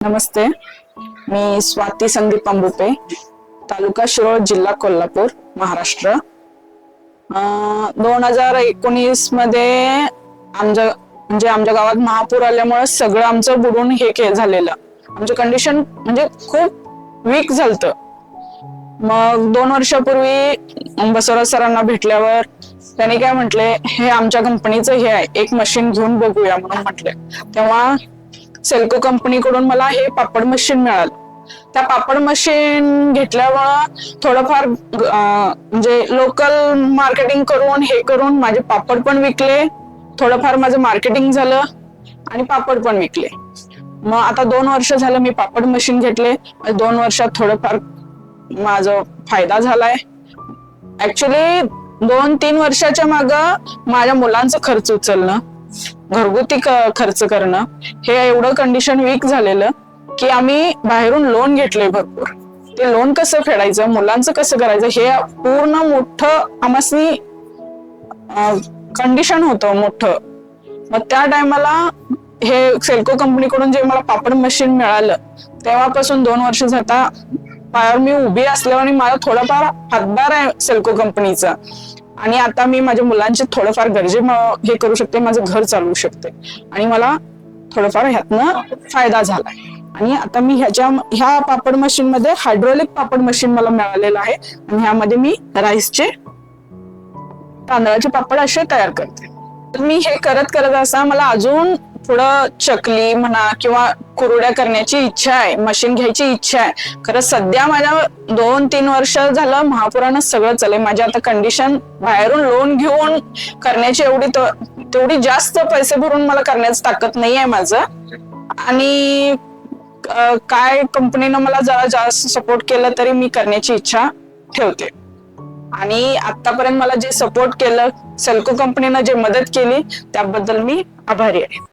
नमस्ते. मी स्वाती संदीप अंबुपे, तालुका शिरोळ, जिल्हा कोल्हापूर, महाराष्ट्र. 2019 मध्ये आमच्या गावात महापूर आल्यामुळे सगळं आमचं बुडून झालेलं. आमचं कंडिशन म्हणजे खूप वीक झालत. मग 2 वर्षापूर्वी बसवराज सरांना भेटल्यावर त्यांनी काय म्हटले, हे आमच्या कंपनीचं हे आहे, एक मशीन घेऊन बघूया म्हणून म्हटले. तेव्हा सेल्को कंपनीकडून मला हे पापड मशीन मिळालं. त्या पापड मशीन घेतल्यावर थोडंफार म्हणजे लोकल मार्केटिंग करून माझे पापड पण विकले, थोडंफार माझं मार्केटिंग झालं आणि पापड पण विकले. मग आता 2 वर्ष झालं मी पापड मशीन घेतले. 2 वर्षात थोडंफार माझा फायदा झालाय. ऍक्च्युली 2-3 वर्षाच्या माग माझ्या मुलांचं खर्च उचलणं, घरगुती खर्च करणं, हे एवढं कंडिशन वीक झालेलं की आम्ही बाहेरून लोन घेतले भरपूर. ते लोन कसं फेडायचं, मुलांचं कसं करायचं, हे पूर्ण मोठं आम्हासनी कंडिशन होतं मोठं. मग त्या टायमाला हे सेल्को कंपनीकडून जे मला पापड मशीन मिळालं, तेव्हापासून 2 वर्ष जाता पायावर मी उभी असल्यावर आणि माझा थोडाफार हातभार आहे सेल्को कंपनीचा. आणि आता मी माझ्या मुलांचे थोडंफार गरजे हे करू शकते, माझं घर चालवू शकते आणि मला थोडंफार ह्यातनं फायदा झालाय. आणि आता मी ह्या पापड मशीन मध्ये हायड्रोलिक पापड मशीन मला मिळालेलं आहे आणि ह्यामध्ये मी राईसचे, तांदळाचे पापड असे तयार करते. तर मी हे करत असता मला अजून पुढं चकली म्हणा किंवा कुरड्या करण्याची इच्छा आहे, मशीन घ्यायची इच्छा आहे. खरं सध्या माझ्या 2-3 वर्ष झालं महापुरानं सगळं चाललंय. माझी आता कंडिशन बाहेरून लोन घेऊन करण्याची तेवढी जास्त पैसे भरून मला करण्याची ताकद नाही आहे माझं. आणि काय कंपनीनं मला जरा जास्त सपोर्ट केलं तरी मी करण्याची इच्छा ठेवते. आणि आतापर्यंत मला जे सपोर्ट केलं, सेल्को कंपनीनं जे मदत केली, त्याबद्दल मी आभारी आहे.